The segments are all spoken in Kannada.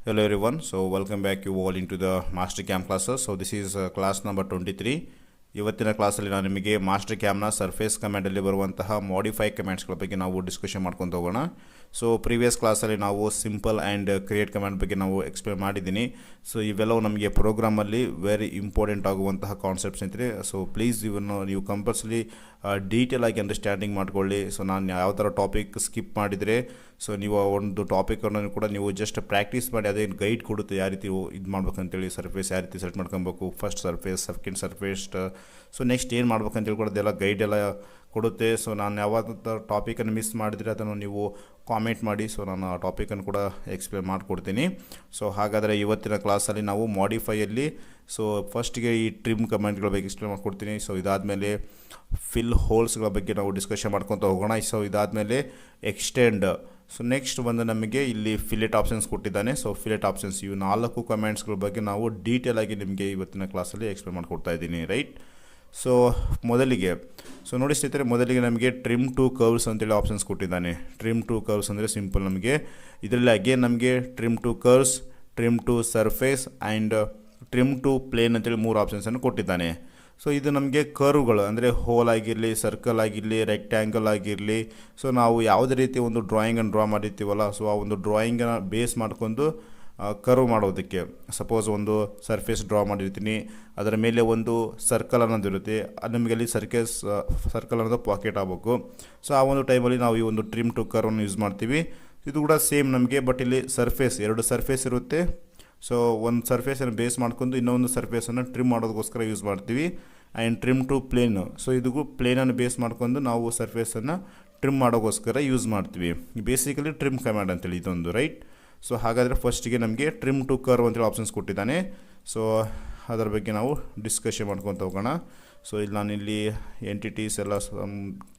Hello everyone. So welcome back you all into the Master Cam classes. So this is class number 23. ಇವತ್ತಿನ ಕ್ಲಾಸಲ್ಲಿ ನಾನು ನಿಮಗೆ ಮಾಸ್ಟರ್ ಕ್ಯಾಮ್ನ ಸರ್ಫೇಸ್ ಕಮಾಂಡಲ್ಲಿ ಬರುವಂತಹ ಮಾಡಿಫೈ ಕಮಾಂಡ್ಸ್ಗಳ ಬಗ್ಗೆ ನಾವು ಡಿಸ್ಕಷನ್ ಮಾಡ್ಕೊಂಡು ಹೋಗೋಣ. ಸೊ ಪ್ರೀವಿಯಸ್ ಕ್ಲಾಸಲ್ಲಿ ನಾವು ಸಿಂಪಲ್ ಆ್ಯಂಡ್ ಕ್ರಿಯೇಟ್ ಕಮಾಂಡ್ ಬಗ್ಗೆ ನಾವು ಎಕ್ಸ್ಪ್ಲೇನ್ ಮಾಡಿದ್ದೀನಿ. ಸೊ ಇವೆಲ್ಲವೂ ನಮಗೆ ಪ್ರೋಗ್ರಾಮಲ್ಲಿ ವೆರಿ ಇಂಪಾರ್ಟೆಂಟ್ ಆಗುವಂತಹ ಕಾನ್ಸೆಪ್ಟ್ಸ್ ಇದ್ದರೆ ಸೊ ಪ್ಲೀಸ್ ಇವನ್ನು ನೀವು ಕಂಪಲ್ಸರಿ ಡೀಟೇಲ್ ಆಗಿ ಅಂಡರ್ಸ್ಟ್ಯಾಂಡಿಂಗ್ ಮಾಡ್ಕೊಳ್ಳಿ. ಸೊ ನಾನು ಯಾವ ಥರ ಟಾಪಿಕ್ ಸ್ಕಿಪ್ ಮಾಡಿದರೆ ಸೊ ನೀವು ಒಂದು ಟಾಪಿಕನ್ನು ಕೂಡ ನೀವು ಜಸ್ಟ್ ಪ್ರಾಕ್ಟೀಸ್ ಮಾಡಿ ಅದೇ ಗೈಡ್ ಕೊಡುತ್ತೆ ಯಾವ ರೀತಿ ಇದು ಮಾಡ್ಬೇಕಂತೇಳಿ, ಸರ್ಫೇಸ್ ಯಾವ ರೀತಿ ಸೆಲೆಕ್ಟ್ ಮಾಡ್ಕೊಬೇಕು, first surface, second surface, so next ಏನು ಮಾಡ್ಬೇಕಂತೇಳಿ ಕೂಡ ಅದೆಲ್ಲ ಗೈಡ್ ಎಲ್ಲ ಕೊಡುತ್ತೆ. ಸೊ ನಾನು ಯಾವಾಗ ಟಾಪಿಕನ್ನು ಮಿಸ್ ಮಾಡಿದರೆ ಅದನ್ನು ನೀವು ಕಾಮೆಂಟ್ ಮಾಡಿ, ಸೊ ನಾನು ಆ ಟಾಪಿಕನ್ನು ಕೂಡ ಎಕ್ಸ್ಪ್ಲೇನ್ ಮಾಡಿಕೊಡ್ತೀನಿ. ಸೊ ಹಾಗಾದರೆ ಇವತ್ತಿನ ಕ್ಲಾಸಲ್ಲಿ ನಾವು ಮಾಡಿಫೈಯಲ್ಲಿ ಸೊ ಫಸ್ಟಿಗೆ ಈ ಟ್ರಿಮ್ ಕಮೆಂಟ್ಗಳ ಬಗ್ಗೆ ಎಕ್ಸ್ಪ್ಲೇನ್ ಮಾಡ್ಕೊಡ್ತೀನಿ. ಸೊ ಇದಾದಮೇಲೆ ಫಿಲ್ ಹೋಲ್ಸ್ಗಳ ಬಗ್ಗೆ ನಾವು ಡಿಸ್ಕಷನ್ ಮಾಡ್ಕೊತ ಹೋಗೋಣ. ಸೊ ಇದಾದಮೇಲೆ ಎಕ್ಸ್ಟೆಂಡ್. ಸೊ ನೆಕ್ಸ್ಟ್ ಬಂದು ನಮಗೆ ಇಲ್ಲಿ ಫಿಲೆಟ್ ಆಪ್ಷನ್ಸ್ ಕೊಟ್ಟಿದ್ದಾನೆ. ಸೊ ಫಿಲೆಟ್ ಆಪ್ಷನ್ಸ್ ಇವು 4 ಕಮೆಂಟ್ಸ್ಗಳ ಬಗ್ಗೆ ನಾವು ಡೀಟೇಲ್ ಆಗಿ ನಿಮಗೆ ಇವತ್ತಿನ ಕ್ಲಾಸಲ್ಲಿ ಎಕ್ಸ್ಪ್ಲೇನ್ ಮಾಡ್ಕೊಡ್ತಾ ಇದ್ದೀನಿ, ರೈಟ್. ಸೊ ಮೊದಲಿಗೆ ನೋಡಿ ಸ್ನೇಹಿತರೆ, ಮೊದಲಿಗೆ ನಮಗೆ ಟ್ರಿಮ್ ಟು ಕರ್ವ್ಸ್ ಅಂತೇಳಿ ಆಪ್ಷನ್ಸ್ ಕೊಟ್ಟಿದ್ದಾನೆ. ಟ್ರಿಮ್ ಟು ಕರ್ವ್ಸ್ ಅಂದರೆ ಸಿಂಪಲ್ ನಮಗೆ ಇದರಲ್ಲಿ ಅಗೇನ್ ನಮಗೆ trim to curves, trim to surface and trim to plane ಅಂತೇಳಿ 3 ಆಪ್ಷನ್ಸನ್ನು ಕೊಟ್ಟಿದ್ದಾನೆ. ಸೊ ಇದು ನಮಗೆ ಕರ್ವ್ಗಳು ಅಂದರೆ ಹೋಲ್ ಆಗಿರಲಿ, ಸರ್ಕಲ್ ಆಗಿರಲಿ, ರೆಕ್ಟ್ಯಾಂಗಲ್ ಆಗಿರಲಿ, ಸೊ ನಾವು ಯಾವುದೇ ರೀತಿ ಒಂದು ಡ್ರಾಯಿಂಗನ್ನು ಡ್ರಾ ಮಾಡಿರ್ತೀವಲ್ಲ, ಸೊ ಆ ಒಂದು ಡ್ರಾಯಿಂಗನ್ನು ಬೇಸ್ ಮಾಡ್ಕೊಂಡು ಕರ್ವ್ ಮಾಡೋದಕ್ಕೆ, ಸಪೋಸ್ ಒಂದು ಸರ್ಫೇಸ್ ಡ್ರಾ ಮಾಡಿರ್ತೀನಿ, ಅದರ ಮೇಲೆ ಒಂದು ಸರ್ಕಲ್ ಅನ್ನೋದು ಇರುತ್ತೆ, ಅದು ನಮಗೆ ಅಲ್ಲಿ ಸರ್ಕಲ್ ಅನ್ನೋದು ಪಾಕೆಟ್ ಆಗಬೇಕು. ಸೊ ಆ ಒಂದು ಟೈಮಲ್ಲಿ ನಾವು ಈ ಒಂದು ಟ್ರಿಮ್ ಟು ಕರ್ವನ್ನು ಯೂಸ್ ಮಾಡ್ತೀವಿ. ಇದು ಕೂಡ ಸೇಮ್ ನಮಗೆ, ಬಟ್ ಇಲ್ಲಿ ಸರ್ಫೇಸ್ 2 ಸರ್ಫೇಸ್ ಇರುತ್ತೆ. ಸೊ ಒಂದು ಸರ್ಫೇಸನ್ನು ಬೇಸ್ ಮಾಡ್ಕೊಂಡು ಇನ್ನೊಂದು ಸರ್ಫೇಸನ್ನು ಟ್ರಿಮ್ ಮಾಡೋದಕ್ಕೋಸ್ಕರ ಯೂಸ್ ಮಾಡ್ತೀವಿ. And trim to plane, so ಇದಕ್ಕೂ ಪ್ಲೇನನ್ನು ಬೇಸ್ ಮಾಡ್ಕೊಂಡು ನಾವು ಸರ್ಫೇಸನ್ನು ಟ್ರಿಮ್ ಮಾಡೋಕ್ಕೋಸ್ಕರ ಯೂಸ್ ಮಾಡ್ತೀವಿ. ಬೇಸಿಕಲಿ ಟ್ರಿಮ್ ಕಮಾಂಡ್ ಅಂತೇಳಿ ಇದೊಂದು, ರೈಟ್. ಸೊ ಹಾಗಾದರೆ ಫಸ್ಟಿಗೆ ನಮಗೆ ಟ್ರಿಮ್ ಟು ಕರ್ವ್ ಅಂತೇಳಿ ಆಪ್ಷನ್ಸ್ ಕೊಟ್ಟಿದ್ದಾನೆ. ಸೊ ಅದರ ಬಗ್ಗೆ ನಾವು ಡಿಸ್ಕಷನ್ ಮಾಡ್ಕೊತ ಹೋಗೋಣ. ಸೊ ಇಲ್ಲಿ ನಾನಿಲ್ಲಿ ಎಂಟಿಟೀಸ್ ಎಲ್ಲ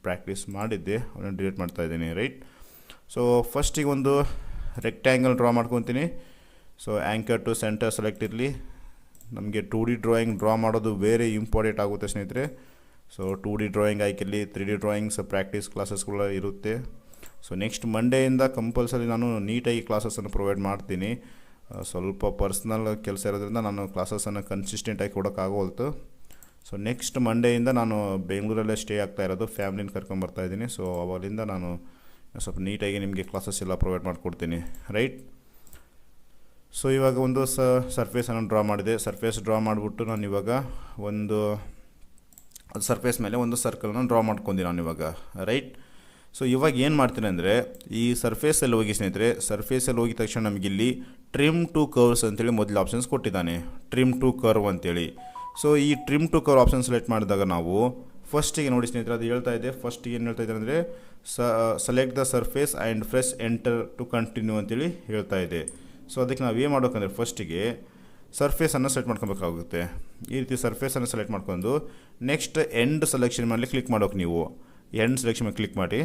ಪ್ರಾಕ್ಟೀಸ್ ಮಾಡಿದ್ದೆ, ಅದನ್ನು ಡಿಲೀಟ್ ಮಾಡ್ತಾಯಿದ್ದೀನಿ, ರೈಟ್. ಸೊ ಫಸ್ಟಿಗೆ ಒಂದು ರೆಕ್ಟ್ಯಾಂಗಲ್ ಡ್ರಾ ಮಾಡ್ಕೊತೀನಿ. So anchor to center select ಇರಲಿ. ನಮಗೆ 2D ಡ್ರಾಯಿಂಗ್ ಡ್ರಾ ಮಾಡೋದು ವೆರಿ ಇಂಪಾರ್ಟೆಂಟ್ ಆಗುತ್ತೆ ಸ್ನೇಹಿತರೆ. ಸೊ 2D ಡ್ರಾಯಿಂಗ್ ಆಯ್ಕೆಲ್ಲಿ 3D ಡ್ರಾಯಿಂಗ್ಸ್ ಪ್ರಾಕ್ಟೀಸ್ ಕ್ಲಾಸಸ್ಗಳು ಇರುತ್ತೆ. ಸೊ ನೆಕ್ಸ್ಟ್ ಮಂಡೇಯಿಂದ ಕಂಪಲ್ಸರಿ ನಾನು ನೀಟಾಗಿ ಕ್ಲಾಸಸ್ಸನ್ನು ಪ್ರೊವೈಡ್ ಮಾಡ್ತೀನಿ. ಸ್ವಲ್ಪ ಪರ್ಸ್ನಲ್ ಕೆಲಸ ಇರೋದ್ರಿಂದ ನಾನು ಕ್ಲಾಸಸ್ಸನ್ನು ಕನ್ಸಿಸ್ಟೆಂಟಾಗಿ ಕೊಡೋಕ್ಕಾಗೋಲ್ತು. ಸೊ ನೆಕ್ಸ್ಟ್ ಮಂಡೇಯಿಂದ ನಾನು ಬೆಂಗಳೂರಲ್ಲೇ ಸ್ಟೇ ಆಗ್ತಾ ಇರೋದು, ಫ್ಯಾಮ್ಲಿನ ಕರ್ಕೊಂಬರ್ತಾಯಿದ್ದೀನಿ. ಸೊ ಅವಾಗಿಂದ ನಾನು ಸ್ವಲ್ಪ ನೀಟಾಗಿ ನಿಮಗೆ ಕ್ಲಾಸಸ್ ಎಲ್ಲ ಪ್ರೊವೈಡ್ ಮಾಡಿಕೊಡ್ತೀನಿ, ರೈಟ್. ಸೊ ಇವಾಗ ಒಂದು ಸರ್ಫೇಸನ್ನು ಡ್ರಾ ಮಾಡಿದೆ. ಸರ್ಫೇಸ್ ಡ್ರಾ ಮಾಡಿಬಿಟ್ಟು ನಾನು ಇವಾಗ ಒಂದು ಸರ್ಫೇಸ್ ಮೇಲೆ ಒಂದು ಸರ್ಕಲನ್ನು ಡ್ರಾ ಮಾಡ್ಕೊಂಡಿ ನಾನು ಇವಾಗ, ರೈಟ್. ಸೊ ಇವಾಗ ಏನು ಮಾಡ್ತೀನಿ ಅಂದರೆ ಈ ಸರ್ಫೇಸಲ್ಲಿ ಹೋಗಿ ಸ್ನೇಹಿತರೆ, ಸರ್ಫೇಸಲ್ಲಿ ಹೋಗಿದ ತಕ್ಷಣ ನಮಗಿಲ್ಲಿ ಟ್ರಿಮ್ ಟು ಕರ್ವ್ಸ್ ಅಂತೇಳಿ ಮೊದಲು ಆಪ್ಷನ್ಸ್ ಕೊಟ್ಟಿದ್ದಾನೆ, ಟ್ರಿಮ್ ಟು ಕರ್ವ್ ಅಂತೇಳಿ. ಸೊ ಈ trim to curve option select ಮಾಡಿದಾಗ ನಾವು ಫಸ್ಟಿಗೆ ನೋಡಿ ಸ್ನೇಹಿತರೆ, ಅದು ಹೇಳ್ತಾ ಇದೆ, ಫಸ್ಟಿಗೆ ಏನು ಹೇಳ್ತಾ ಇದೆ ಅಂದರೆ select the surface and press enter to continue ಅಂತೇಳಿ ಹೇಳ್ತಾ ಇದೆ. ಸೊ ಅದಕ್ಕೆ ನಾವು ಏನು ಮಾಡ್ಬೇಕಂದ್ರೆ ಫಸ್ಟಿಗೆ ಸರ್ಫೇಸನ್ನು ಸೆಲೆಕ್ಟ್ ಮಾಡ್ಕೊಬೇಕಾಗುತ್ತೆ. ಈ ರೀತಿ ಸರ್ಫೇಸನ್ನು ಸೆಲೆಕ್ಟ್ ಮಾಡ್ಕೊಂಡು ನೆಕ್ಸ್ಟ್ ಎಂಡ್ ಸೆಲೆಕ್ಷನ್ ಮೇಲೆ ಕ್ಲಿಕ್ ಮಾಡೋಕೆ, ನೀವು ಎಂಡ್ ಸೆಲೆಕ್ಷನ್ ಮೇಲೆ ಕ್ಲಿಕ್ ಮಾಡಿ,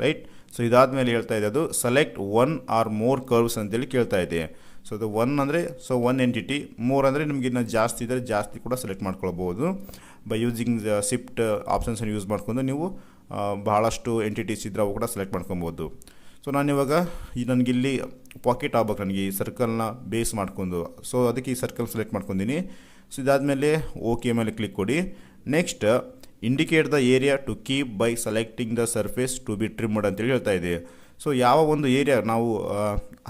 ರೈಟ್. ಸೊ ಇದಾದಮೇಲೆ ಹೇಳ್ತಾ ಇದೆ ಅದು ಸೆಲೆಕ್ಟ್ 1 or more ಕರ್ವ್ಸ್ ಅಂತೇಳಿ ಕೇಳ್ತಾ ಇದೆ. ಸೊ ಅದು 1 ಅಂದರೆ ಸೊ 1 ಎಂಟಿಟಿ, 3 ಅಂದರೆ ನಿಮಗೆ ಇನ್ನೂ ಜಾಸ್ತಿ ಇದ್ದರೆ ಜಾಸ್ತಿ ಕೂಡ ಸೆಲೆಕ್ಟ್ ಮಾಡ್ಕೊಳ್ಬೋದು. ಬೈ ಯೂಸಿಂಗ್ ಶಿಫ್ಟ್ ಆಪ್ಷನ್ಸನ್ನು ಯೂಸ್ ಮಾಡ್ಕೊಂಡು ನೀವು ಬಹಳಷ್ಟು ಎಂಟಿಟೀಸ್ ಇದ್ದರೆ ಅವು ಕೂಡ ಸೆಲೆಕ್ಟ್ ಮಾಡ್ಕೊಬೋದು. ಸೊ ನಾನಿವಾಗ ನನಗಿಲ್ಲಿ ಪಾಕೆಟ್ ಆಗ್ಬೇಕು, ನನಗೆ ಈ ಸರ್ಕಲ್ನ ಬೇಸ್ ಮಾಡ್ಕೊಂಡು, ಸೊ ಅದಕ್ಕೆ ಈ ಸರ್ಕಲ್ ಸೆಲೆಕ್ಟ್ ಮಾಡ್ಕೊಂಡಿನಿ. ಸೊ ಇದಾದಮೇಲೆ ಓಕೆ ಮೇಲೆ ಕ್ಲಿಕ್ ಕೊಡಿ. Next indicate the area to keep by selecting the surface to be trimmed ಅಂತೇಳಿ ಹೇಳ್ತಾ ಇದೆ. ಸೊ ಯಾವ ಒಂದು ಏರಿಯಾ ನಾವು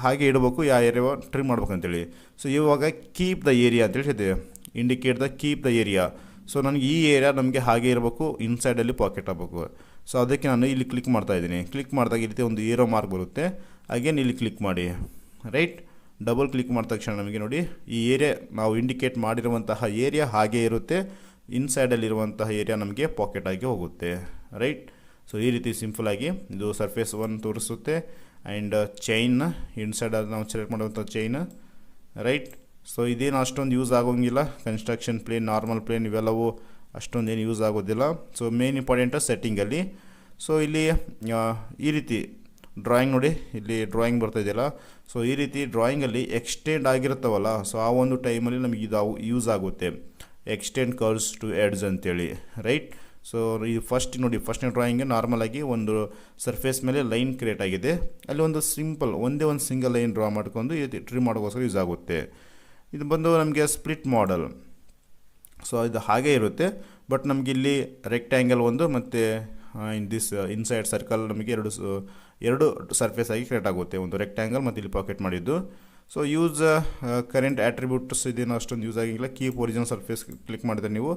ಹಾಗೆ ಇಡಬೇಕು, ಯಾವ ಏರಿಯಾ ಟ್ರಿಮ್ ಮಾಡ್ಬೇಕಂತೇಳಿ. ಸೊ ಇವಾಗ ಕೀಪ್ ದ ಏರಿಯಾ ಅಂತೇಳಿ ಇದೆ, indicate the keep the area. So ನನಗೆ ಈ ಏರಿಯಾ ನಮಗೆ ಹಾಗೆ ಇರಬೇಕು, ಇನ್ಸೈಡಲ್ಲಿ ಪಾಕೆಟ್ ಆಗಬೇಕು. ಸೊ ಅದಕ್ಕೆ ನಾನು ಇಲ್ಲಿ ಕ್ಲಿಕ್ ಮಾಡ್ತಾಯಿದ್ದೀನಿ. ಕ್ಲಿಕ್ ಮಾಡಿದಾಗ ಈ ರೀತಿ ಒಂದು ಏರೋ ಮಾರ್ಕ್ ಬರುತ್ತೆ, ಅಗೇನ್ ಇಲ್ಲಿ ಕ್ಲಿಕ್ ಮಾಡಿ, ರೈಟ್. ಡಬಲ್ ಕ್ಲಿಕ್ ಮಾಡಿದ ತಕ್ಷಣ ನಮಗೆ ನೋಡಿ ಈ ಏರಿಯಾ ನಾವು ಇಂಡಿಕೇಟ್ ಮಾಡಿರುವಂತಹ ಏರಿಯಾ ಹಾಗೆ ಇರುತ್ತೆ, ಇನ್ಸೈಡಲ್ಲಿರುವಂತಹ ಏರಿಯಾ ನಮಗೆ ಪಾಕೆಟ್ ಆಗಿ ಹೋಗುತ್ತೆ, ರೈಟ್. ಸೊ ಈ ರೀತಿ ಸಿಂಪಲಾಗಿ ಇದು ಸರ್ಫೇಸ್ 1 ತೋರಿಸುತ್ತೆ. ಆ್ಯಂಡ್ ಚೈನ್ ಇನ್ಸೈಡಲ್ಲಿ ನಾವು ಸೆಲೆಕ್ಟ್ ಮಾಡುವಂಥ ಚೈನ್, ರೈಟ್. ಸೊ ಇದೇನು ಅಷ್ಟೊಂದು ಯೂಸ್ ಆಗೋಂಗಿಲ್ಲ, ಕನ್ಸ್ಟ್ರಕ್ಷನ್ ಪ್ಲೇನ್, ನಾರ್ಮಲ್ ಪ್ಲೇನ್ ಇವೆಲ್ಲವೂ ಅಷ್ಟೊಂದೇನು ಯೂಸ್ ಆಗೋದಿಲ್ಲ. ಸೊ ಮೇನ್ ಇಂಪಾರ್ಟೆಂಟು ಸೆಟ್ಟಿಂಗಲ್ಲಿ. ಸೊ ಇಲ್ಲಿ ಈ ರೀತಿ ಡ್ರಾಯಿಂಗ್ ನೋಡಿ, ಇಲ್ಲಿ ಡ್ರಾಯಿಂಗ್ ಬರ್ತಾಯಿದೆಯಲ್ಲ, ಸೊ ಈ ರೀತಿ ಡ್ರಾಯಿಂಗಲ್ಲಿ ಎಕ್ಸ್ಟೆಂಡ್ ಆಗಿರುತ್ತವಲ್ಲ, ಸೊ ಆ ಒಂದು ಟೈಮಲ್ಲಿ ನಮಗೆ ಇದು ಯೂಸ್ ಆಗುತ್ತೆ, ಎಕ್ಸ್ಟೆಂಡ್ ಕರ್ವ್ಸ್ ಟು ಎಡ್ಜ್ ಅಂತೇಳಿ, ರೈಟ್. ಸೊ ಈ ಫಸ್ಟ್ನೇ ಡ್ರಾಯಿಂಗ್ಗೆ ನಾರ್ಮಲ್ ಆಗಿ ಒಂದು ಸರ್ಫೇಸ್ ಮೇಲೆ ಲೈನ್ ಕ್ರಿಯೇಟ್ ಆಗಿದೆ, ಅಲ್ಲಿ ಒಂದು ಸಿಂಪಲ್ ಒಂದೇ ಒಂದು ಸಿಂಗಲ್ ಲೈನ್ ಡ್ರಾ ಮಾಡ್ಕೊಂಡು ಇದು ಟ್ರಿಮ್ ಮಾಡೋಕ್ಕೋಸ್ಕರ ಯೂಸ್ ಆಗುತ್ತೆ. ಇದು ಬಂದು ನಮಗೆ ಸ್ಪ್ಲಿಟ್ ಮಾಡೆಲ್. ಸೊ ಇದು ಹಾಗೇ ಇರುತ್ತೆ, ಬಟ್ ನಮಗೆ ಇಲ್ಲಿ ರೆಕ್ಟ್ಯಾಂಗಲ್ ಒಂದು ಮತ್ತು ಇನ್ಸೈಡ್ ಸರ್ಕಲ್ ನಮಗೆ ಎರಡು ಸರ್ಫೇಸ್ ಆಗಿ ಕ್ರಿಯೇಟ್ ಆಗುತ್ತೆ, ಒಂದು ರೆಕ್ಟ್ಯಾಂಗಲ್ ಮತ್ತು ಇಲ್ಲಿ ಪಾಕೆಟ್ ಮಾಡಿದ್ದು. ಸೊ ಯೂಸ್ ಕರೆಂಟ್ ಆಟ್ರಿಬ್ಯೂಟ್ಸ್ ಇದೇನು ಅಷ್ಟೊಂದು ಯೂಸ್ ಆಗಿಲ್ಲ. ಕೀಪ್ ಒರಿಜಿನಲ್ ಸರ್ಫೇಸ್ ಕ್ಲಿಕ್ ಮಾಡಿದ್ರೆ ನೀವು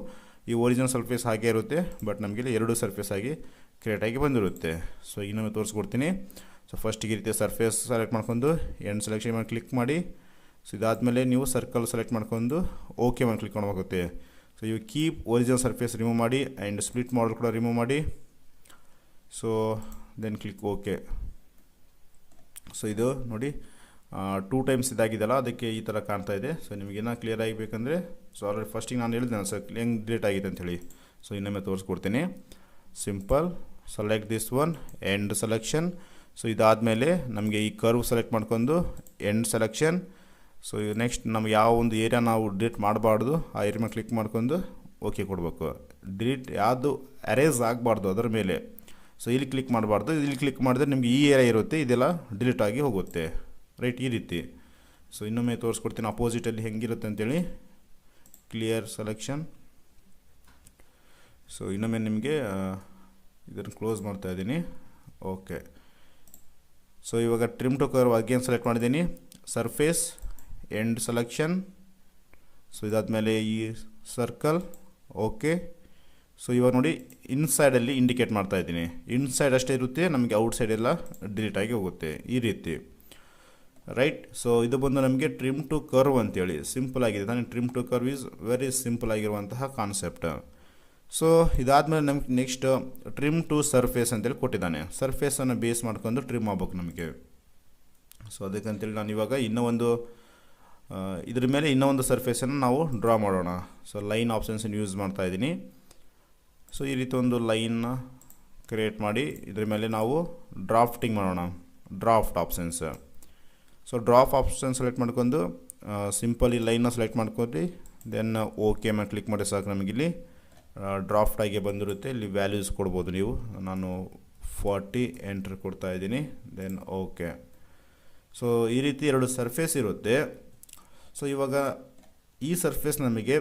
ಈ ಒರಿಜಿನಲ್ ಸರ್ಫೇಸ್ ಹಾಗೆ ಇರುತ್ತೆ, ಬಟ್ ನಮಗೆ ಇಲ್ಲಿ ಎರಡು ಸರ್ಫೇಸ್ ಆಗಿ ಕ್ರಿಯೇಟ್ ಆಗಿ ಬಂದಿರುತ್ತೆ. ಸೊ ಇನ್ನೊಮ್ಮೆ ತೋರಿಸ್ಕೊಡ್ತೀನಿ. ಸೊ ಫಸ್ಟಿಗೆ ಈ ರೀತಿ ಸರ್ಫೇಸ್ ಸೆಲೆಕ್ಟ್ ಮಾಡ್ಕೊಂಡು ಎಂಡ್ ಸೆಲೆಕ್ಷನ್ ಮಾಡಿ ಕ್ಲಿಕ್ ಮಾಡಿ. ಸೊ ಇದಾದಮೇಲೆ ನೀವು ಸರ್ಕಲ್ ಸೆಲೆಕ್ಟ್ ಮಾಡ್ಕೊಂಡು ಓಕೆ ಮಾಡಿ ಕ್ಲಿಕ್ ಮಾಡಬೇಕಾಗುತ್ತೆ. ಸೊ ಇವು ಕೀಪ್ ಒರಿಜಿನಲ್ ಸರ್ಫೇಸ್ ರಿಮೂವ್ ಮಾಡಿ ಆ್ಯಂಡ್ ಸ್ಪ್ಲಿಟ್ ಮಾಡಲ್ ಕೂಡ ರಿಮೂವ್ ಮಾಡಿ. So then click okay. So ಇದು ನೋಡಿ 2 ಟೈಮ್ಸ್ ಇದಾಗಿದೆಯಲ್ಲ, ಅದಕ್ಕೆ ಈ ಥರ ಕಾಣ್ತಾ ಇದೆ. ಸೊ ನಿಮಗೇನೋ ಕ್ಲಿಯರ್ ಆಗಬೇಕಂದ್ರೆ, ಸೊ ಆಲ್ರೆಡಿ ಫಸ್ಟಿಗೆ ನಾನು ಹೇಳಿದ್ದೆ ಸರ್ ಹೆಂಗೆ ಡಿಲೀಟ್ ಆಗಿದೆ ಅಂಥೇಳಿ. ಸೊ ಇನ್ನೊಮ್ಮೆ ತೋರಿಸ್ಕೊಡ್ತೀನಿ. Simple select this one end selection. So ಇದಾದಮೇಲೆ ನಮಗೆ ಈ ಕರ್ವ್ ಸೆಲೆಕ್ಟ್ ಮಾಡ್ಕೊಂಡು ಎಂಡ್ ಸೆಲೆಕ್ಷನ್. ಸೊ ನೆಕ್ಸ್ಟ್ ನಮ್ಗೆ ಯಾವ ಒಂದು ಏರಿಯಾ ನಾವು ಡಿಲೀಟ್ ಮಾಡಬಾರ್ದು ಆ ಏರಿಯಾ ಮೇಲೆ ಕ್ಲಿಕ್ ಮಾಡ್ಕೊಂಡು ಓಕೆ ಕೊಡಬೇಕು. ಡಿಲೀಟ್ ಯಾವುದು ಅರೇಸ್ ಆಗಬಾರ್ದು ಅದರ ಮೇಲೆ. ಸೊ ಇಲ್ಲಿ ಕ್ಲಿಕ್ ಮಾಡಬಾರ್ದು, ಇಲ್ಲಿ ಕ್ಲಿಕ್ ಮಾಡಿದ್ರೆ ನಿಮಗೆ ಈ ಏರಿಯಾ ಇರುತ್ತೆ, ಇದೆಲ್ಲ ಡಿಲೀಟ್ ಆಗಿ ಹೋಗುತ್ತೆ, ರೈಟ್, ಈ ರೀತಿ. ಸೊ ಇನ್ನೊಮ್ಮೆ ತೋರಿಸ್ಕೊಡ್ತೀನಿ ಅಪೋಸಿಟಲ್ಲಿ ಹೆಂಗಿರುತ್ತೆ ಅಂತೇಳಿ. Clear selection. ಸೊ ಇನ್ನೊಮ್ಮೆ ನಿಮಗೆ ಇದನ್ನು ಕ್ಲೋಸ್ ಮಾಡ್ತಾ ಇದ್ದೀನಿ. ಓಕೆ. ಸೊ ಇವಾಗ trim to curve again select ಮಾಡಿದ್ದೀನಿ, ಸರ್ಫೇಸ್ ಎಂಡ್ ಸೆಲೆಕ್ಷನ್. ಸೊ ಇದಾದಮೇಲೆ ಈ ಸರ್ಕಲ್ ಓಕೆ. ಸೊ ಇವಾಗ ನೋಡಿ ಇನ್ಸೈಡಲ್ಲಿ ಇಂಡಿಕೇಟ್ ಮಾಡ್ತಾ ಇದ್ದೀನಿ, ಇನ್ಸೈಡ್ ಅಷ್ಟೇ ಇರುತ್ತೆ, ನಮಗೆ ಔಟ್ಸೈಡ್ ಎಲ್ಲ ಡಿಲೀಟ್ ಆಗಿ ಹೋಗುತ್ತೆ ಈ ರೀತಿ, ರೈಟ್. ಸೊ ಇದು ಬಂದು ನಮಗೆ ಟ್ರಿಮ್ ಟು ಕರ್ವ್ ಅಂತೇಳಿ ಸಿಂಪಲ್ ಆಗಿದೆ. ನಾನು trim to curve is very simple ಆಗಿರುವಂತಹ ಕಾನ್ಸೆಪ್ಟ್. ಸೊ ಇದಾದಮೇಲೆ ನಮ್ಗೆ ನೆಕ್ಸ್ಟ್ ಟ್ರಿಮ್ ಟು ಸರ್ಫೇಸ್ ಅಂತೇಳಿ ಕೊಟ್ಟಿದ್ದಾನೆ. ಸರ್ಫೇಸನ್ನು ಬೇಸ್ ಮಾಡ್ಕೊಂಡು ಟ್ರಿಮ್ ಆಗ್ಬೇಕು ನಮಗೆ. ಸೊ ಅದಕ್ಕಂತೇಳಿ ನಾನು ಇವಾಗ ಇದ್ರ ಮೇಲೆ ಇನ್ನೂ ಒಂದು ಸರ್ಫೇಸನ್ನು ನಾವು ಡ್ರಾ ಮಾಡೋಣ. ಸೊ ಲೈನ್ ಆಪ್ಷನ್ಸನ್ನು ಯೂಸ್ ಮಾಡ್ತಾ ಇದ್ದೀನಿ. ಸೊ ಈ ರೀತಿ ಒಂದು ಲೈನ್ನ ಕ್ರಿಯೇಟ್ ಮಾಡಿ ಇದ್ರ ಮೇಲೆ ನಾವು ಡ್ರಾಫ್ಟಿಂಗ್ ಮಾಡೋಣ, draft options. So draft option select ಮಾಡ್ಕೊಂಡು ಸಿಂಪಲಿ ಲೈನ್ನ ಸೆಲೆಕ್ಟ್ ಮಾಡ್ಕೊಂಡು ದೆನ್ ಓಕೆ ಮೇಲೆ ಕ್ಲಿಕ್ ಮಾಡಿ ಸಾಕು. ನಮಗಿಲ್ಲಿ ಡ್ರಾಫ್ಟ್ ಆಗಿ ಬಂದಿರುತ್ತೆ. ಇಲ್ಲಿ ವ್ಯಾಲ್ಯೂಸ್ ಕೊಡ್ಬೋದು ನೀವು. ನಾನು 40 ಎಂಟ್ರ್ ಕೊಡ್ತಾ ಇದ್ದೀನಿ, ದೆನ್ ಓಕೆ. ಸೊ ಈ ರೀತಿ ಎರಡು ಸರ್ಫೇಸ್ ಇರುತ್ತೆ. ಸೊ ಇವಾಗ ಈ ಸರ್ಫೇಸ್ ನಮಗೆ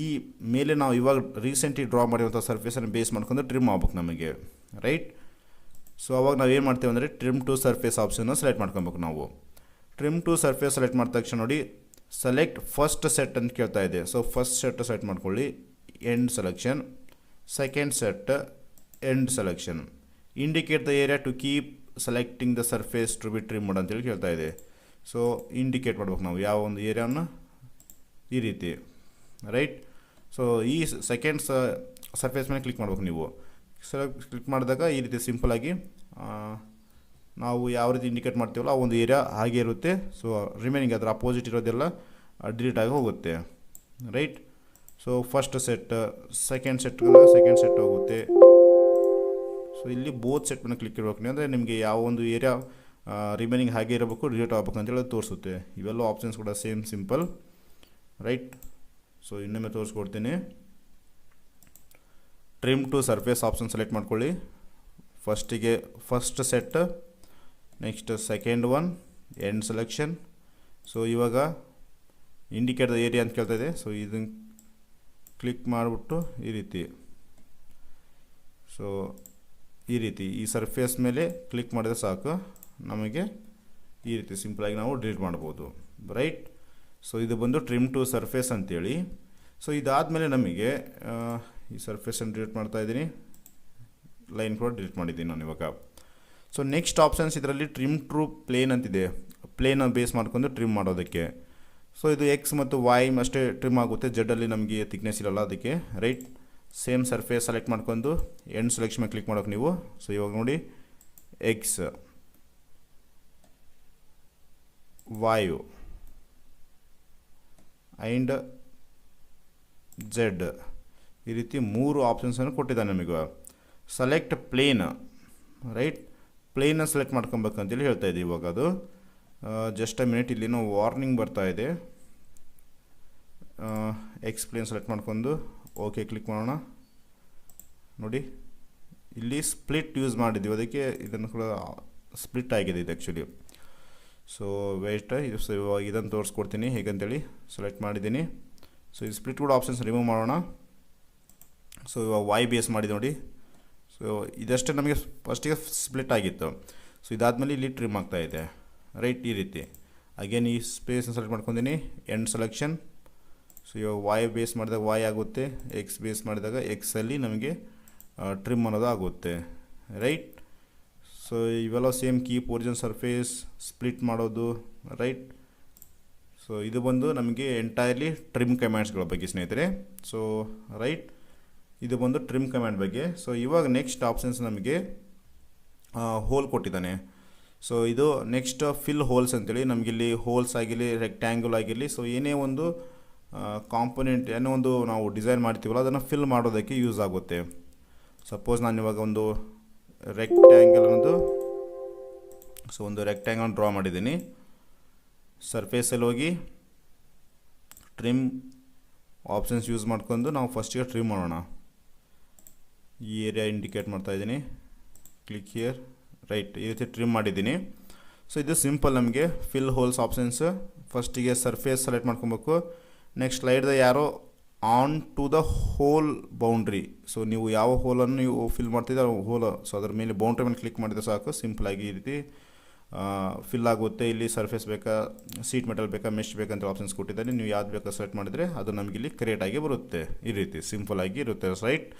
ಈ ಮೇಲೆ ನಾವು ಇವಾಗ ರೀಸೆಂಟ್ಲಿ ಡ್ರಾ ಮಾಡಿರುವಂಥ ಸರ್ಫೇಸನ್ನು ಬೇಸ್ ಮಾಡ್ಕೊಂಡು ಟ್ರಿಮ್ ಆಗ್ಬೇಕು ನಮಗೆ, ರೈಟ್. ಸೊ ಅವಾಗ ನಾವು ಏನು ಮಾಡ್ತೇವೆ ಅಂದರೆ ಟ್ರಿಮ್ ಟು ಸರ್ಫೇಸ್ ಆಪ್ಷನ್ನ ಸೆಲೆಕ್ಟ್ ಮಾಡ್ಕೊಬೇಕು ನಾವು. ಟ್ರಿಮ್ ಟು ಸರ್ಫೇಸ್ ಸೆಲೆಕ್ಟ್ ಮಾಡಿದ ತಕ್ಷಣ ನೋಡಿ ಸೆಲೆಕ್ಟ್ ಫಸ್ಟ್ ಸೆಟ್ ಅಂತ ಕೇಳ್ತಾ ಇದೆ. ಸೊ ಫಸ್ಟ್ ಸೆಟ್ ಸೆಲೆಕ್ಟ್ ಮಾಡ್ಕೊಳ್ಳಿ, end selection. Second set end selection. Indicate the area to keep selecting the surface to be trim mode ಅಂತೇಳಿ ಕೇಳ್ತಾ ಇದೆ. ಸೊ ಇಂಡಿಕೇಟ್ ಮಾಡ್ಬೇಕು ನಾವು ಯಾವ ಒಂದು ಏರಿಯಾನ, ಈ ರೀತಿ, ರೈಟ್. ಸೊ ಈ ಸೆಕೆಂಡ್ ಸರ್ಫೇಸ್ ಮೇಲೆ ಕ್ಲಿಕ್ ಮಾಡ್ಬೇಕು ನೀವು. ಕ್ಲಿಕ್ ಮಾಡಿದಾಗ ಈ ರೀತಿ ಸಿಂಪಲಾಗಿ ನಾವು ಯಾವ ರೀತಿ ಇಂಡಿಕೇಟ್ ಮಾಡ್ತೀವಲ್ಲ ಆ ಒಂದು ಏರಿಯಾ ಹಾಗೆ ಇರುತ್ತೆ. ಸೊ ರಿಮೈನಿಂಗ್ ಅದರ ಅಪೋಸಿಟ್ ಇರೋದೆಲ್ಲ ಡಿಲೀಟ್ ಆಗಿ ಹೋಗುತ್ತೆ, right. So first set second set ಹೋಗುತ್ತೆ. ಸೊ ಇಲ್ಲಿ ಬೋತ್ ಸೆಟ್ ಮೇಲೆ ಕ್ಲಿಕ್ ಇರಬೇಕು, ಅಂದರೆ ನಿಮಗೆ ಯಾವ ಒಂದು ಏರಿಯಾ ರಿಮೈನಿಂಗ್ ಹಾಗೆ ಇರಬೇಕು, ಡಿಲೀಟ್ ಆಗಬೇಕು ಅಂತೇಳಿ ತೋರಿಸುತ್ತೆ. ಇವೆಲ್ಲ ಆಪ್ಷನ್ಸ್ ಕೂಡ ಸೇಮ್ ಸಿಂಪಲ್, ರೈಟ್. ಸೊ ಇನ್ನೊಮ್ಮೆ ತೋರಿಸ್ಕೊಡ್ತೀನಿ. Trim to surface option select ಮಾಡ್ಕೊಳ್ಳಿ. ಫಸ್ಟಿಗೆ first set, next second one end selection. So ಇವಾಗ ಇಂಡಿಕೇಟ್ ದ ಏರಿಯಾ ಅಂತ ಕೇಳ್ತಾ ಇದೆ. ಸೊ ಇದನ್ನು ಕ್ಲಿಕ್ ಮಾಡಿಬಿಟ್ಟು ಈ ರೀತಿ, ಸೊ ಈ ರೀತಿ ಈ ಸರ್ಫೇಸ್ ಮೇಲೆ ಕ್ಲಿಕ್ ಮಾಡಿದ್ರೆ ಸಾಕು, ನಮಗೆ ಈ ರೀತಿ ಸಿಂಪಲಾಗಿ ನಾವು ಡಿಲೀಟ್ ಮಾಡ್ಬೋದು, ರೈಟ್. ಸೊ ಇದು ಬಂದು ಟ್ರಿಮ್ ಟು ಸರ್ಫೇಸ್ ಅಂತೇಳಿ. ಸೊ ಇದಾದಮೇಲೆ ನಮಗೆ ಈ ಸರ್ಫೇಸನ್ನು ಡಿಲೀಟ್ ಮಾಡ್ತಾಯಿದ್ದೀನಿ, ಲೈನ್ ಕೂಡ ಡಿಲೀಟ್ ಮಾಡಿದ್ದೀನಿ ನಾನು ಇವಾಗ. ಸೊ ನೆಕ್ಸ್ಟ್ ಆಪ್ಷನ್ಸ್ ಇದರಲ್ಲಿ ಟ್ರಿಮ್ ಟು ಪ್ಲೇನ್ ಅಂತಿದೆ, ಪ್ಲೇನ್ ಬೇಸ್ ಮಾಡ್ಕೊಂಡು ಟ್ರಿಮ್ ಮಾಡೋದಕ್ಕೆ. ಸೊ ಇದು ಎಕ್ಸ್ ಮತ್ತು ವೈ ಅಷ್ಟೇ ಟ್ರಿಮ್ ಆಗುತ್ತೆ, ಜೆಡ್ಡಲ್ಲಿ ನಮಗೆ ಥಿಕ್ನೆಸ್ ಇರಲ್ಲ ಅದಕ್ಕೆ, ರೈಟ್. ಸೇಮ್ ಸರ್ಫೇಸ್ ಸೆಲೆಕ್ಟ್ ಮಾಡ್ಕೊಂಡು ಎಂಡ್ ಸೆಲೆಕ್ಷನ್ ಮೇಲೆ ಕ್ಲಿಕ್ ಮಾಡೋಕೆ ನೀವು. ಸೊ ಇವಾಗ ನೋಡಿ ಎಕ್ಸ್, ವೈ ಆ್ಯಂಡ್ ಜೆಡ್ ಈ ರೀತಿ 3 ಆಪ್ಷನ್ಸನ್ನು ಕೊಟ್ಟಿದ್ದಾನೆ ನಮಗೆ. Select plane, right. ಪ್ಲೇನ ಸೆಲೆಕ್ಟ್ ಮಾಡ್ಕೊಬೇಕಂತೇಳಿ ಹೇಳ್ತಾ ಇದೆ ಇವಾಗ. ಅದು ಜಸ್ಟ್ ಅ ಮಿನಿಟ್, ಇಲ್ಲಿನೋ ವಾರ್ನಿಂಗ್ ಬರ್ತಾ ಇದೆ. ಎಕ್ಸ್ಪ್ಲೇನ್ ಸೆಲೆಕ್ಟ್ ಮಾಡ್ಕೊಂಡು ಓಕೆ ಕ್ಲಿಕ್ ಮಾಡೋಣ. ನೋಡಿ ಇಲ್ಲಿ ಸ್ಪ್ಲಿಟ್ ಯೂಸ್ ಮಾಡಿದ್ದೀವಿ, ಅದಕ್ಕೆ ಇದನ್ನು ಕೂಡ ಸ್ಪ್ಲಿಟ್ ಆಗಿದೆ ಇದು ಆ್ಯಕ್ಚುಲಿ. ಸೊ ವೇಸ್ಟ್ ಸೊ ಇವಾಗ ಇದನ್ನು ತೋರಿಸ್ಕೊಡ್ತೀನಿ ಹೇಗಂತೇಳಿ. ಸೆಲೆಕ್ಟ್ ಮಾಡಿದ್ದೀನಿ. ಸೊ ಈ ಸ್ಪ್ಲಿಟ್ ಕೂಡ ಆಪ್ಷನ್ಸ್ ರಿಮೂವ್ ಮಾಡೋಣ. ಸೊ ಇವಾಗ ವಾಯ್ ಬೇಸ್ ಮಾಡಿದೆ ನೋಡಿ. ಸೊ ಇದಷ್ಟೇ ನಮಗೆ ಫಸ್ಟಿಗೆ ಸ್ಪ್ಲಿಟ್ ಆಗಿತ್ತು. ಸೊ ಇದಾದಮೇಲೆ ಇಲ್ಲಿ ಟ್ರಿಮ್ ಆಗ್ತಾಯಿದೆ ರೈಟ್, ಈ ರೀತಿ. ಅಗೇನ್ ಈ ಸ್ಪೇಸ್ನ ಸೆಲೆಕ್ಟ್ ಮಾಡ್ಕೊತೀನಿ, ಎಂಡ್ ಸೆಲೆಕ್ಷನ್. ಸೊ ಇವಾಗ ವಾಯ್ ಬೇಸ್ ಮಾಡಿದಾಗ ವಾಯ್ ಆಗುತ್ತೆ, ಎಕ್ಸ್ ಬೇಸ್ ಮಾಡಿದಾಗ ಎಕ್ಸಲ್ಲಿ ನಮಗೆ ಟ್ರಿಮ್ ಅನ್ನೋದು ಆಗುತ್ತೆ ರೈಟ್. ಸೊ ಇವೆಲ್ಲ same keep origin surface split ಮಾಡೋದು ರೈಟ್. ಸೊ ಇದು ಬಂದು ನಮಗೆ ಎಂಟೈರ್ಲಿ ಟ್ರಿಮ್ ಕಮ್ಯಾಂಡ್ಸ್ಗಳ ಬಗ್ಗೆ ಸ್ನೇಹಿತರೆ. ಸೊ ರೈಟ್, ಇದು ಬಂದು ಟ್ರಿಮ್ ಕಮ್ಯಾಂಡ್ ಬಗ್ಗೆ. ಸೊ ಇವಾಗ ನೆಕ್ಸ್ಟ್ ಆಪ್ಷನ್ಸ್ ನಮಗೆ ಹೋಲ್ ಕೊಟ್ಟಿದ್ದಾನೆ. ಸೊ ಇದು ನೆಕ್ಸ್ಟ್ ಫಿಲ್ ಹೋಲ್ಸ್ ಅಂತೇಳಿ, ನಮಗಿಲ್ಲಿ ಹೋಲ್ಸ್ ಆಗಿರಲಿ ರೆಕ್ಟ್ಯಾಂಗಲ್ ಆಗಿರಲಿ, ಸೊ ಏನೇ ಒಂದು ಕಾಂಪೊನೆಂಟ್ ಏನೋ ಒಂದು ನಾವು ಡಿಸೈನ್ ಮಾಡ್ತೀವಲ್ಲ ಅದನ್ನು ಫಿಲ್ ಮಾಡೋದಕ್ಕೆ ಯೂಸ್ ಆಗುತ್ತೆ. ಸಪೋಸ್ ನಾನು ಇವಾಗ ಒಂದು ರೆಕ್ಟ್ಯಾಂಗಲ್ ಒಂದು ರೆಕ್ಟ್ಯಾಂಗಲ್ ಡ್ರಾ ಮಾಡಿದ್ದೀನಿ. ಸರ್ಫೇಸಲ್ಲಿ ಹೋಗಿ ಟ್ರಿಮ್ ಆಪ್ಷನ್ಸ್ ಯೂಸ್ ಮಾಡ್ಕೊಂಡು ನಾವು ಫಸ್ಟಿಗೆ ಟ್ರಿಮ್ ಮಾಡೋಣ. ಈ ಏರಿಯಾ ಇಂಡಿಕೇಟ್ ಮಾಡ್ತಾಯಿದ್ದೀನಿ, ಕ್ಲಿಕ್ ಹಿಯರ್ ರೈಟ್. ಈ ರೀತಿ ಟ್ರಿಮ್ ಮಾಡಿದ್ದೀನಿ. ಸೊ ಇದು ಸಿಂಪಲ್ ನಮಗೆ ಫಿಲ್ ಹೋಲ್ಸ್ ಆಪ್ಷನ್ಸ್. ಫಸ್ಟಿಗೆ ಸರ್ಫೇಸ್ ಸೆಲೆಕ್ಟ್ ಮಾಡ್ಕೊಬೇಕು. ನೆಕ್ಸ್ಟ್ ಸ್ಲೈಡ್ದ ಯಾರೋ on to the hole boundary. So ನೀವು ಯಾವ ಹೋಲನ್ನು ನೀವು ಫಿಲ್ ಮಾಡ್ತಿದ್ದೀರ ಹೋಲ್, ಸೊ ಅದ್ರ ಮೇಲೆ ಬೌಂಡ್ರಿ ಮೇಲೆ ಕ್ಲಿಕ್ ಮಾಡಿದರೆ ಸಾಕು, ಸಿಂಪಲಾಗಿ ಈ ರೀತಿ ಫಿಲ್ ಆಗುತ್ತೆ. ಇಲ್ಲಿ ಸರ್ಫೇಸ್ ಬೇಕಾ, ಸೀಟ್ ಮೆಟಲ್ ಬೇಕಾ, ಮೆಶ್ ಬೇಕಂತ ಆಪ್ಷನ್ಸ್ ಕೊಟ್ಟಿದ್ದಾರೆ. ನೀವು ಯಾವ್ದು ಬೇಕಾ ಸೆಲೆಕ್ಟ್ ಮಾಡಿದರೆ ಅದು ನಮಗೆ ಇಲ್ಲಿ ಕ್ರಿಯೇಟ್ ಆಗಿ ಬರುತ್ತೆ. ಈ ರೀತಿ ಸಿಂಪಲ್ ಆಗಿ ಇರುತ್ತೆ ರೈಟ್.